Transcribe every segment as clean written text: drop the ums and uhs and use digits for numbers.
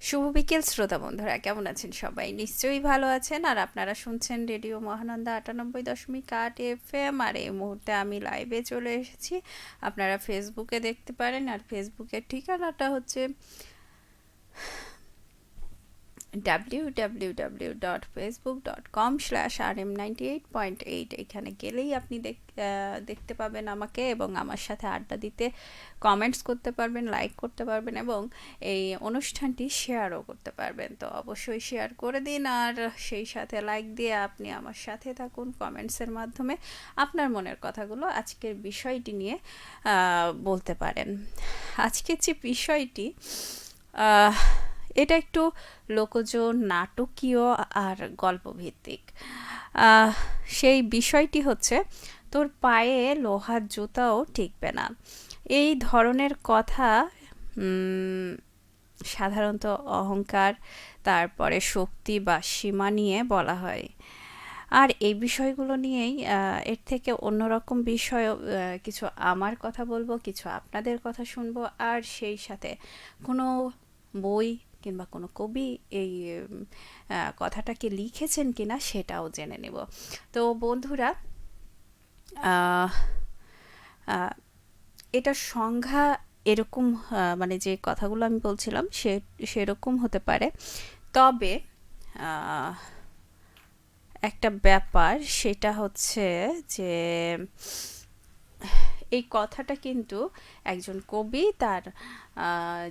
শুভ বিকেল শ্রোতা বন্ধুরা, কেমন আছেন সবাই? নিশ্চয়ই ভালো আছেন। আর আপনারা শুনছেন রেডিও মহানন্দা 98.8 FM। আর এই মুহূর্তে আমি লাইভে চলে এসেছি। আপনারা ফেসবুকে দেখতে পারেন, আর ফেসবুকের ঠিকানাটা হচ্ছে www.facebook.com/rm98.8। এখানে গেলেই আপনি দেখতে পাবেন আমাকে, এবং আমার সাথে আড্ডা দিতে, কমেন্টস করতে পারবেন, লাইক করতে পারবেন, এবং এই অনুষ্ঠানটি শেয়ারও করতে পারবেন। তো অবশ্যই শেয়ার করে দিন, আর সেই সাথে লাইক দিয়ে আপনি আমার সাথে থাকুন কমেন্টসের মাধ্যমে। আপনার মনের কথাগুলো আজকের বিষয়টি নিয়ে বলতে পারেন। আজকের যে বিষয়টি, এটা একটু লোকজ, নাটকীয় আর গল্পভিত্তিক। আহ, সেই বিষয়টি হচ্ছে, তোর পায়ে লোহার জুতাও টিকবে না। এই ধরনের কথা সাধারণত অহংকার, তারপরে শক্তি বা সীমা নিয়ে বলা হয়। আর এই বিষয়গুলো নিয়েই এর থেকে অন্যরকম বিষয় কিছু আমার কথা বলবো, কিছু আপনাদের কথা শুনবো, আর সেই সাথে কোনো বই কিংবা কোনো কবি এই কথাটাকে লিখেছেন কিনা সেটাও জেনে নেব। তো বন্ধুরা, আহ, আহ, এটার সংজ্ঞা এরকম, মানে যে কথাগুলো আমি বলছিলাম সেরকম হতে পারে। তবে আহ, একটা ব্যাপার, সেটা হচ্ছে যে এই কথাটা কিন্তু একজন কবি তার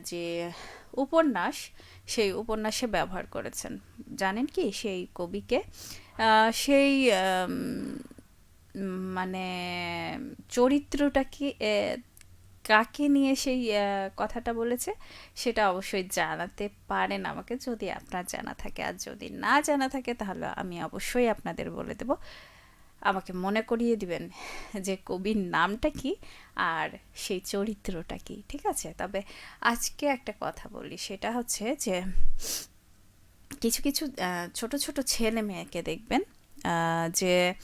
যে উপন্যাস, সেই উপন্যাসে ব্যবহার করেছেন। জানেন কি সেই কবিকে? সেই মানে চরিত্রটা কি, কাকে নিয়ে সেই কথাটা বলেছে, সেটা অবশ্যই জানাতে পারেন আমাকে, যদি আপনার জানা থাকে। আর যদি না জানা থাকে, তাহলে আমি অবশ্যই আপনাদের বলে দেব। আমাকে মনে করিয়ে দিবেন যে কবির নামটা কি আর সেই চরিত্রটা কি, ঠিক আছে? তবে আজকে একটা কথা বলি, সেটা হচ্ছে যে কিছু কিছু ছোট ছোট ছেলে মেয়েকে দেখবেন যে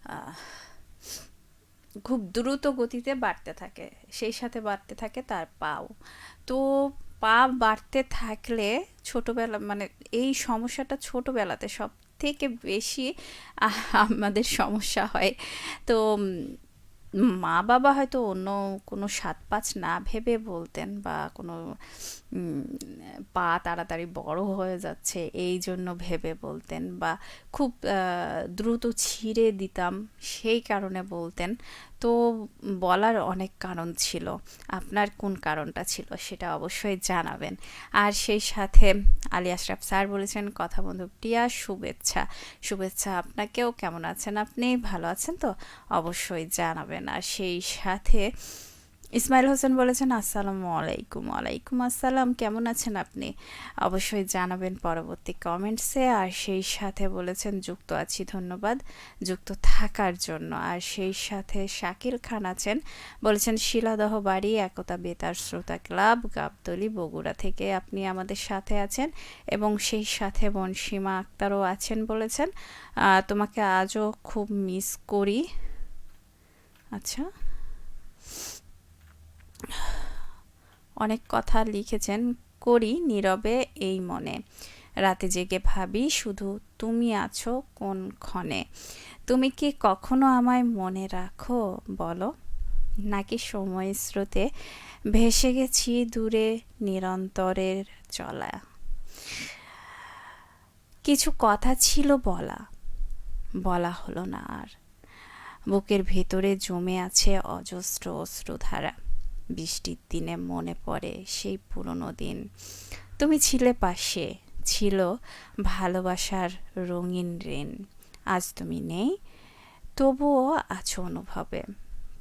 আহ, খুব দ্রুত গতিতে বাড়তে থাকে, সেই সাথে বাড়তে থাকে তার পাও। তো পা বাড়তে থাকলে ছোটবেলা, মানে এই সমস্যাটা ছোটবেলাতে সব থেকে বেশি আমাদের সমস্যা হয়। তো মা বাবা হয়তো অন্য কোনো সাত পাঁচ না ভেবে বলতেন, বা কোনো উম, পা তাড়াতাড়ি বড় হয়ে যাচ্ছে এই জন্য ভেবে বলতেন, বা খুব দ্রুত ছিঁড়ে দিতাম সেই কারণে বলতেন। তো বলার অনেক কারণ ছিল। আপনার কোন কারণটা ছিল সেটা অবশ্যই জানাবেন। আর সেই সাথে আলী আশরাফ স্যার বলেছেন, কথা বন্ধু প্রিয়া শুভেচ্ছা। শুভেচ্ছা আপনাকেও। কেমন আছেন আপনি? ভালো আছেন তো? অবশ্যই জানাবেন। আর সেই সাথে ইসমাইল হোসেন বলেছেন, আসসালামু আলাইকুম। ওয়ালাইকুম আসসালাম। কেমন আছেন আপনি? অবশ্যই জানাবেন পরবর্তী কমেন্টসে। আর সেই সাথে বলেছেন, যুক্ত আছি, ধন্যবাদ যুক্ত থাকার জন্য। আর সেই সাথে শাকিল খান আছেন, বলেছেন শিলাদহ বাড়ি একতা বেতার শ্রোতা ক্লাব, গাবতলী, বগুড়া থেকে আপনি আমাদের সাথে আছেন। এবং সেই সাথে বোন সীমা আক্তারও আছেন, বলেছেন তোমাকে আজও খুব মিস করি। আচ্ছা, অনেক কথা লিখেছেন। করি নীরবে এই মনে, রাতে জেগে ভাবি শুধু তুমি আছো কোন ক্ষণে। তুমি কি কখনো আমায় মনে রাখো বলো, নাকি সময় স্রোতে ভেসে গেছি দূরে নিরন্তরের চলা। কিছু কথা ছিল বলা, বলা হলো না আর। বুকের ভেতরে জমে আছে অজস্র অশ্রুধারা। বৃষ্টির দিনে মনে পড়ে সেই পুরনো দিন। তুমি ছিলে পাশে, ছিল ভালোবাসার রঙিন ঋণ। আজ তুমি নেই, তবুও আছো অনুভবে।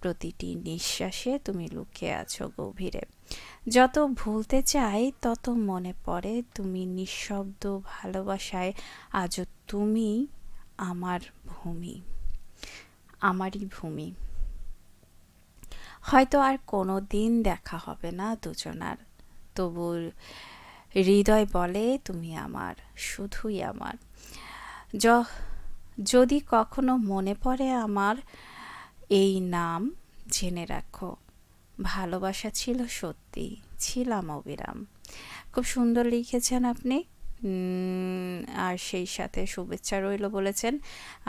প্রতিটি নিঃশ্বাসে তুমি লুকিয়ে আছো গভীরে। যত ভুলতে চাই তত মনে পড়ে তুমি নিঃশব্দ ভালোবাসায়। আজও তুমি আমার ভূমি, আমারই ভূমি। হয়তো আর কোনো দিন দেখা হবে না দুজনার, তবু হৃদয় বলে তুমি আমার, শুধুই আমার। য- যদি কখনো মনে পড়ে আমার এই নাম, জেনে রাখো ভালোবাসা ছিল সত্যি, ছিলাম অবিরাম। খুব সুন্দর লিখেছেন আপনি। আর সেই সাথে শুভেচ্ছা রইল বলেছেন।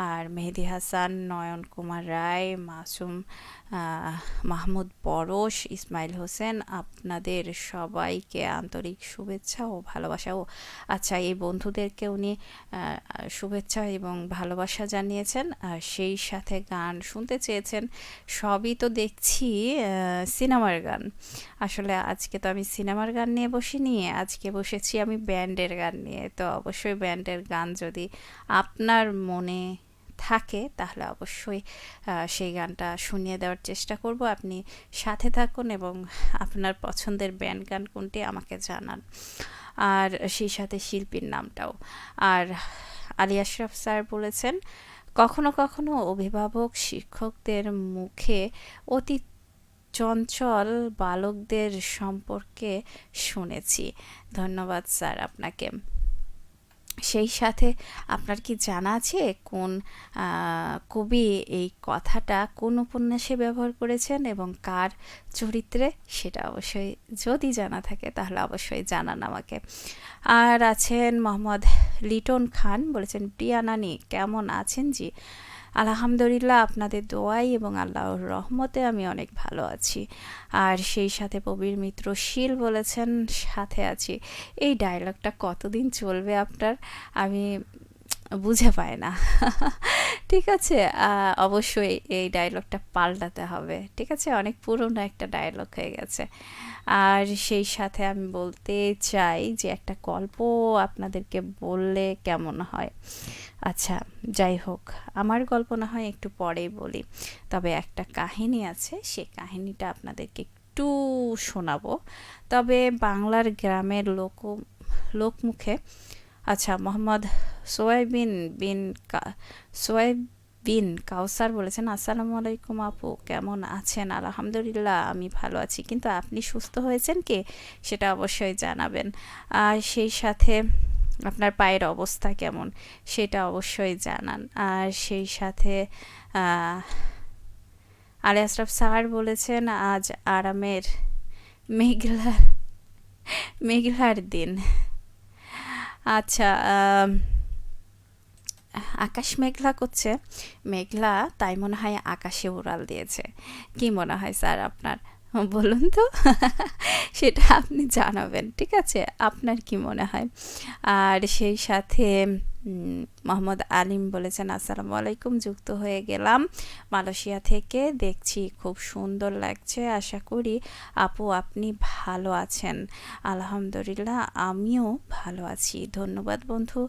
আর মেহেদি হাসান, নয়ন কুমার রায়, মাসুম, মাহমুদ পরশ, ইসমাইল হোসেন, আপনাদের সবাইকে আন্তরিক শুভেচ্ছা ও ভালোবাসা। ও আচ্ছা, এই বন্ধুদেরকে উনি শুভেচ্ছা এবং ভালোবাসা জানিয়েছেন। আর সেই সাথে গান শুনতে চেয়েছেন। সবই তো দেখছি সিনেমার গান। আসলে আজকে তো আমি সিনেমার গান নিয়ে বসিনি, আজকে বসেছি আমি ব্যান্ডের গান নিয়ে। তো অবশ্যই ব্যান্ডের গান যদি আপনার মনে থাকে তাহলে অবশ্যই সেই গানটা শুনিয়ে দেওয়ার চেষ্টা করব। আপনি সাথে থাকুন এবং আপনার পছন্দের ব্যান্ড গান কোনটি আমাকে জানান, আর সেই সাথে শিল্পীর নামটাও। আর আলী আশরাফ স্যার বলেছেন, কখনো কখনো অভিভাবক শিক্ষকদের মুখে অতি চঞ্চল বালকদের সম্পর্কে শুনেছি। ধন্যবাদ স্যার আপনাকে। সেই সাথে আপনার কি জানা আছে কোন কবি এই কথাটা কোন উপন্যাসে ব্যবহার করেছেন এবং কার চরিত্রে? সেটা অবশ্যই যদি জানা থাকে তাহলে অবশ্যই জানান আমাকে। আর আছেন মোহাম্মদ লিটন খান, বলেছেন প্রিয়া নানি কেমন আছেন জি? আলহামদুলিল্লাহ, আপনাদের দোয়াই এবং আল্লাহর রহমতে আমি অনেক ভালো আছি। আর সেই সাথে প্রবীর মিত্র শীল বলেছেন সাথে আছি। এই ডায়লগটা কতদিন চলবে আপনার, আমি বুঝে পাই না। ঠিক আছে, অবশ্যই এই ডায়লগটা পাল্টাতে হবে। ঠিক আছে, অনেক পুরনো একটা ডায়লগ হয়ে গেছে। আর সেই সাথে আমি বলতে চাই যে একটা গল্প আপনাদেরকে বললে কেমন হয়? আচ্ছা, যাই হোক, আমার গল্প না হয় একটু পরেই বলি, তবে একটা কাহিনী আছে, সেই কাহিনীটা আপনাদেরকে একটু শোনাবো। তবে বাংলার গ্রামের লোকমুখে। আচ্ছা, মোহাম্মদ সোয়াইবিন বিন সোয়াইবিন কাউসার বলেছেন, আসসালামু আলাইকুম আপু, কেমন আছেন? আলহামদুলিল্লাহ, আমি ভালো আছি, কিন্তু আপনি সুস্থ হয়েছেন কি সেটা অবশ্যই জানাবেন। আর সেই সাথে আপনার পায়ের অবস্থা কেমন সেটা অবশ্যই জানান। আর সেই সাথে আলী আশরাফ স্যার বলেছেন, আজ আরামের মেঘলা মেঘলার দিন। আচ্ছা, আকাশ মেঘলা করছে, মেঘলা তাই মনে হয় আকাশে উড়াল দিয়েছে। কি মনে হয় স্যার আপনার? বলুন তো। সেটা আপনি জানাবেন, ঠিক আছে? আপনার কি মনে হয়? আর সেই সাথে মোহাম্মদ আলিম বলেছেন, আসসালামু আলাইকুম, যুক্ত হয়ে গেলাম মালয়েশিয়া থেকে, দেখছি খুব সুন্দর লাগছে, আশা করি আপু আপনি ভালো আছেন। আলহামদুলিল্লাহ, আমিও ভালো আছি, ধন্যবাদ বন্ধু।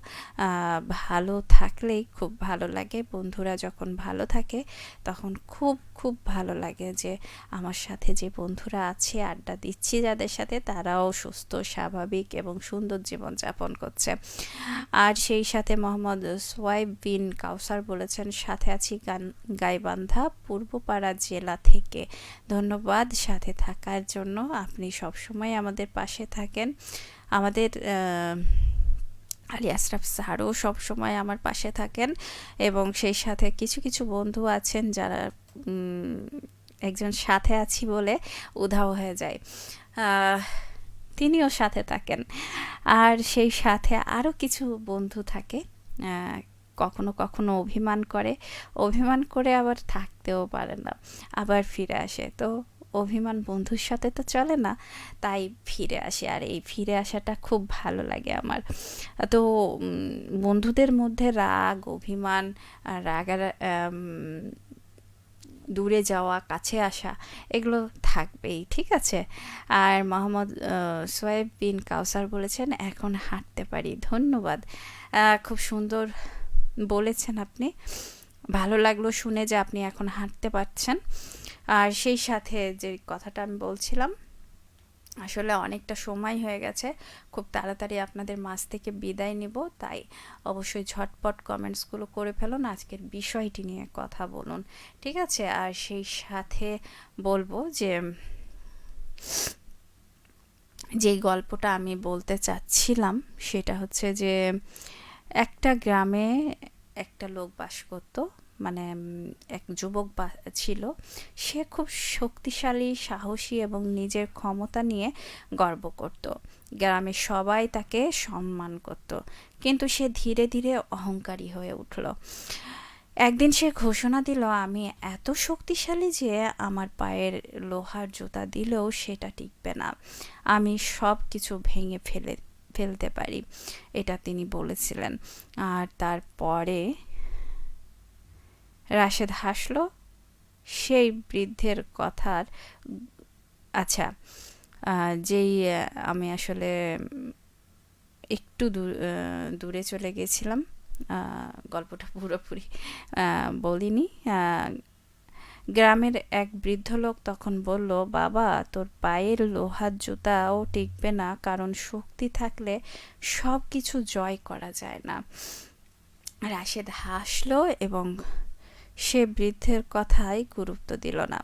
ভালো থাকলেই খুব ভালো লাগে, বন্ধুরা যখন ভালো থাকে তখন খুব খুব ভালো লাগে যে আমার সাথে যে বন্ধুরা আছে, আড্ডা দিচ্ছি যাদের সাথে, তারাও সুস্থ, স্বাভাবিক এবং সুন্দর জীবনযাপন করছে। আর সেই সাথে মোহাম্মদ সোয়াইব বিন কাউসার বলেছেন, সাথে আছি গাইবান্ধা পূর্বপাড়া জেলা থেকে। ধন্যবাদ সাথে থাকার জন্য, আপনি সবসময় আমাদের পাশে থাকেন। আমাদের আলী আশরাফ স্যারও সবসময় আমার পাশে থাকেন, এবং সেই সাথে কিছু কিছু বন্ধু আছেন যারা একজন সাথে আছি বলে উধাও হয়ে যায়, তিনিও সাথে থাকেন। আর সেই সাথে আরও কিছু বন্ধু থাকে, কখনো কখনো অভিমান করে আবার থাকতেও পারে না, আবার ফিরে আসে। তো অভিমান বন্ধুর সাথে তো চলে না, তাই ফিরে আসে, আর এই ফিরে আসাটা খুব ভালো লাগে আমার। তো বন্ধুদের মধ্যে রাগ, অভিমান, রাগার দূরে যাওয়া, কাছে আসা, এগুলো থাকবেই, ঠিক আছে? আর মোহাম্মদ সোয়েব বিন কাউসার বলেছেন, এখন হাঁটতে পারি। ধন্যবাদ, খুব সুন্দর বলেছেন আপনি, ভালো লাগলো শুনে যে আপনি এখন হাঁটতে পারছেন। আর সেই সাথে যে কথাটা আমি বলছিলাম, আসলে অনেকটা সময় হয়ে গেছে, খুব তাড়াতাড়ি আপনাদের মাঝ থেকে বিদায় নিব, তাই অবশ্যই ঝটপট কমেন্টসগুলো করে ফেলুন, আজকের বিষয়টি নিয়ে কথা বলুন, ঠিক আছে? আর সেই সাথে বলবো যে যেই গল্পটা আমি বলতে চাচ্ছিলাম সেটা হচ্ছে যে একটা গ্রামে একটা লোক বাস করতো, মানে এক যুবক ছিল। সে খুব শক্তিশালী, সাহসী এবং নিজের ক্ষমতা নিয়ে গর্ব করত। গ্রামের সবাই তাকে সম্মান করত, কিন্তু সে ধীরে ধীরে অহংকারী হয়ে উঠল। একদিন সে ঘোষণা দিল, আমি এত শক্তিশালী যে আমার পায়ের লোহার জুতা দিলেও সেটা টিকবে না, আমি সব কিছু ভেঙে ফেলতে পারি, এটা তিনি বলেছিলেন। আর তারপরে রাশেদ হাসলো সেই বৃদ্ধের কথার। আচ্ছা, যেই আমি আসলে একটু দূরে চলে গেছিলাম, গল্পটা পুরোপুরি বলিনি। গ্রামের এক বৃদ্ধ লোক তখন বলল, বাবা, তোর পায়ের লোহার জুতাও টিকবে না, কারণ শক্তি থাকলে সব কিছু জয় করা যায় না। রাশেদ হাসলো এবং সে বৃদ্ধের কথায় গুরুত্ব দিল না।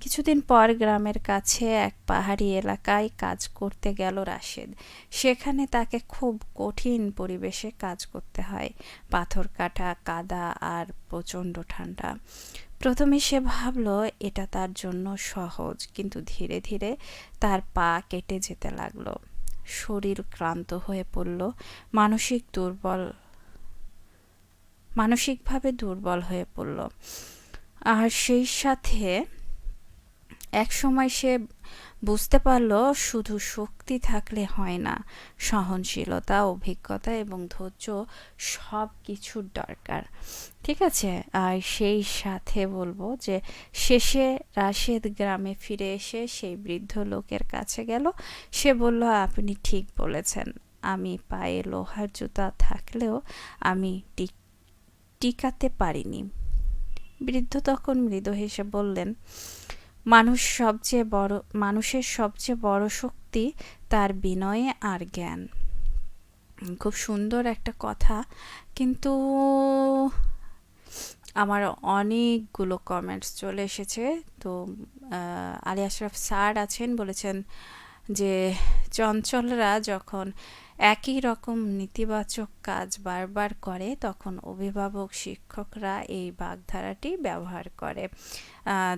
কিছুদিন পর গ্রামের কাছে এক পাহাড়ি এলাকায় কাজ করতে গেল রাশেদ। সেখানে তাকে খুব কঠিন পরিবেশে কাজ করতে হয়, পাথর কাটা, কাদা আর প্রচণ্ড ঠান্ডা। প্রথমে সে ভাবল এটা তার জন্য সহজ, কিন্তু ধীরে ধীরে তার পা কেটে যেতে লাগলো, শরীর ক্লান্ত হয়ে পড়ল, মানসিক দুর্বল মানসিকভাবে দুর্বল হয়ে পড়ল। আর সেই সাথে একসময় সে বুঝতে পারল শুধু শক্তি থাকলে হয় না, সহনশীলতা, অভিজ্ঞতা এবং ধৈর্য সব কিছুর দরকার। ঠিক আছে। আর সেই সাথে বলবো যে শেষে রাশেদ গ্রামে ফিরে এসে সেই বৃদ্ধ লোকের কাছে গেল। সে বলল, আপনি ঠিক বলেছেন, আমি পায়ে লোহার জুতা থাকলেও আমি টিকাতে পারিনি। বৃদ্ধ তখন মৃদু হেসে বললেন, মানুষের সবচেয়ে বড় শক্তি তার বিনয়ে আর জ্ঞান। খুব সুন্দর একটা কথা, কিন্তু আমার অনেকগুলো কমেন্টস চলে এসেছে। তো আলী আশরাফ স্যার আছেন, বলেছেন যে চঞ্চলরা যখন একই রকম নেতিবাচক কাজ বারবার করে তখন অভিভাবক, শিক্ষকরা এই বাগধারাটি ব্যবহার করে।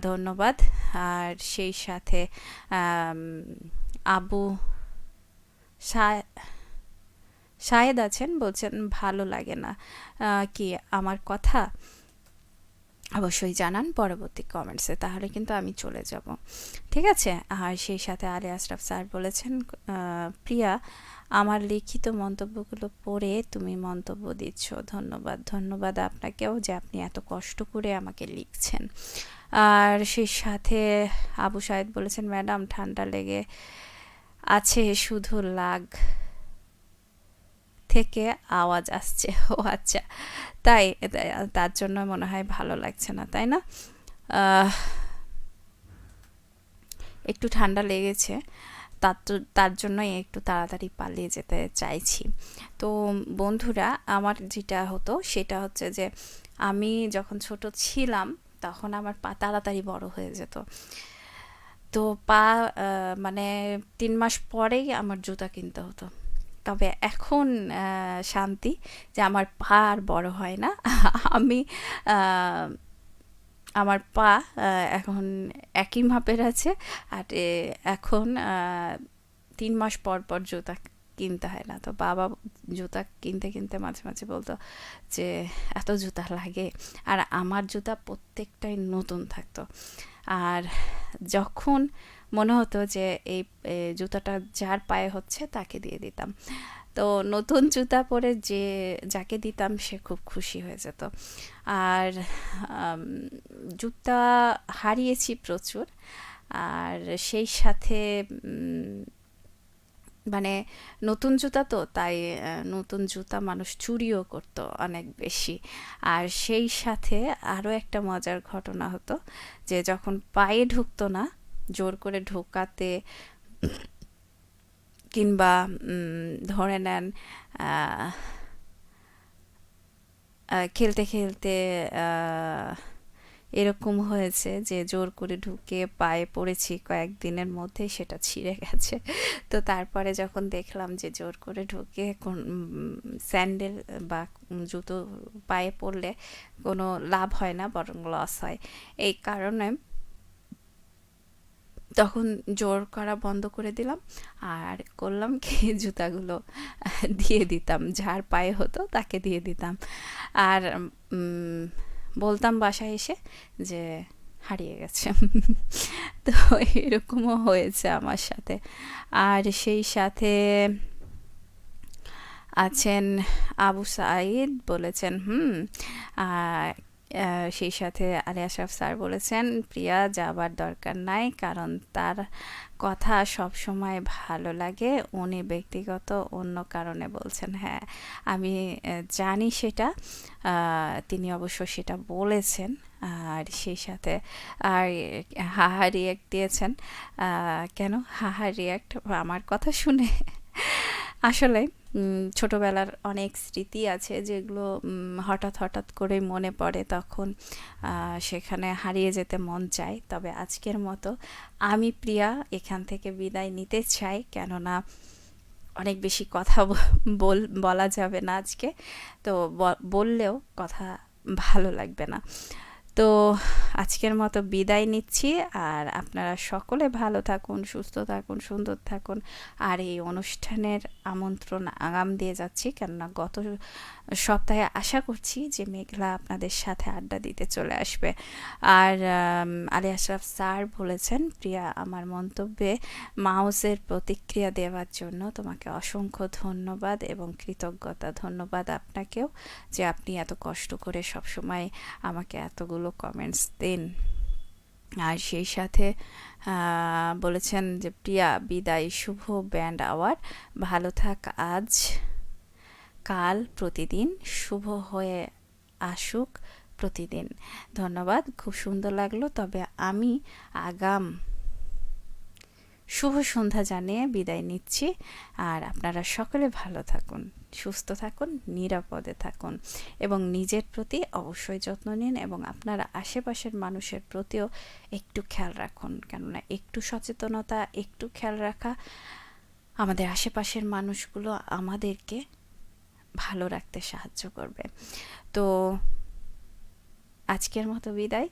ধন্যবাদ। আর সেই সাথে আবু শাহেদ আছেন, বলছেন ভালো লাগে না কি আমার কথা, অবশ্যই জানান পরবর্তী কমেন্টসে, তাহলে কিন্তু আমি চলে যাব। ঠিক আছে। আর সেই সাথে আলী আশরাফ স্যার বলেছেন, প্রিয়া, আমার লিখিত মন্তব্যগুলো পড়ে তুমি মন্তব্য দিচ্ছ, ধন্যবাদ। ধন্যবাদ আপনাকেও যে আপনি এত কষ্ট করে আমাকে লিখছেন। আর সেই সাথে আবু সাইদ বলেছেন, ম্যাডাম ঠান্ডা লেগে আছে, শুধু লাগ থেকে আওয়াজ আসছে। ও আচ্ছা, তাই তার জন্য মনে হয় ভালো লাগছে না, তাই না? একটু ঠান্ডা লেগেছে, তার জন্যই একটু তাড়াতাড়ি পালিয়ে যেতে চাইছি। তো বন্ধুরা, আমার যেটা হতো সেটা হচ্ছে যে আমি যখন ছোট ছিলাম তখন আমার পা তাড়াতাড়ি বড় হয়ে যেত। তো পা মানে 3 মাস পরেই আমার জুতা কিনতে হতো। তবে এখন শান্তি যে আমার পা আর বড় হয় না। আমি আমার পা এখন একই মাপের আছে। আর এখন 3 মাস পর পর জুতা কিনতে হয় না। তো বাবা জুতা কিনতে কিনতে মাঝে মাঝে বলতো যে এত জুতা লাগে, আর আমার জুতা প্রত্যেকটাই নতুন থাকতো। আর যখন মনে হতো যে এই জুতাটা যার পায়ে হচ্ছে তাকে দিয়ে দিতাম। তো নতুন জুতা পরে যাকে দিতাম সে খুব খুশি হয়ে যেত। আর জুতা হারিয়েছি প্রচুর। আর সেই সাথে মানে নতুন জুতা তো তাই নতুন জুতা মানুষ চুরিও করতো অনেক বেশি। আর সেই সাথে আরও একটা মজার ঘটনা হতো যে যখন পায়ে ঢুকতো না, জোর করে ঢোকাতে, কিংবা ধরে নেন খেলতে খেলতে এরকম হয়েছে যে জোর করে ঢুকে পায়ে পড়েছি, কয়েকদিনের মধ্যেই সেটা ছিঁড়ে গেছে। তো তারপরে যখন দেখলাম যে জোর করে ঢুকে স্যান্ডেল বা জুতো পায়ে পরলে কোনো লাভ হয় না, বরং লস হয়। এই কারণে তখন জোর করা বন্ধ করে দিলাম, আর করলাম কি জুতাগুলো দিয়ে দিতাম, যার পায়ে হতো তাকে দিয়ে দিতাম। আর উম, বলতাম বাসায় এসে যে হারিয়ে গেছে। তো এরকমও হয়েছে আমার সাথে। আর সেই সাথে আছেন আবু সাঈদ, বলেছেন সেই সাথে আলী আশরাফ স্যার বলেছেন, প্রিয়া যাবার দরকার নাই, কারণ তার কথা সব সময় ভালো লাগে, উনি ব্যক্তিগত অন্য কারণে বলছেন। হ্যাঁ, আমি জানি সেটা। তিনি অবশ্য সেটা বলেছেন। আর সেই সাথে আর হাহা রিয়াক্ট দিয়েছেন। কেন হাহা রিয়াক্ট? আমার কথা শুনে? আসলে ছোটবেলার অনেক স্মৃতি আছে যেগুলো হঠাৎ হঠাৎ করে মনে পড়ে, তখন সেখানে হারিয়ে যেতে মন চায়। তবে আজকের মতো আমি প্রিয়া এখান থেকে বিদায় নিতে চাই, কেননা অনেক বেশি কথা বলা যাবে না আজকে। তো বললেও কথা ভালো লাগবে না। তো আজকের মতো বিদায় নিচ্ছি। আর আপনারা সকলে ভালো থাকুন, সুস্থ থাকুন, সুন্দর থাকুন। আর এই অনুষ্ঠানের আমন্ত্রণ আগাম দিয়ে যাচ্ছি, কেননা গত সপ্তাহে আশা করছি যে মেঘলা আপনাদের সাথে আড্ডা দিতে চলে আসবে। আর আলী আশরাফ স্যার বলেছেন, প্রিয়া আমার মন্তব্যে মাউসের প্রতিক্রিয়া দেওয়ার জন্য তোমাকে অসংখ্য ধন্যবাদ এবং কৃতজ্ঞতা। ধন্যবাদ আপনাকেও, যে আপনি এত কষ্ট করে সবসময় আমাকে এতগুলো কমেন্টস দেন। আর সেই সাথে বলেছেন যে প্রিয়া বিদায়, শুভ ব্যান্ড আওয়ার, ভালো থাক আজ কাল প্রতিদিন, শুভ হয়ে আসুক প্রতিদিন। ধন্যবাদ, খুব সুন্দর লাগলো। তবে আমি আগাম শুভ সন্ধ্যা জানিয়ে বিদায় নিচ্ছি। আর আপনারা সকলে ভালো থাকুন, সুস্থ থাকুন, নিরাপদে থাকুন এবং নিজের প্রতি অবশ্যই যত্ন নিন, এবং আপনারা আশেপাশের মানুষের প্রতিও একটু খেয়াল রাখুন, কেননা একটু সচেতনতা, একটু খেয়াল রাখা আমাদের আশেপাশের মানুষগুলো আমাদেরকে ভালো রাখতে সাহায্য করবে। তো আজকের মতো বিদায়।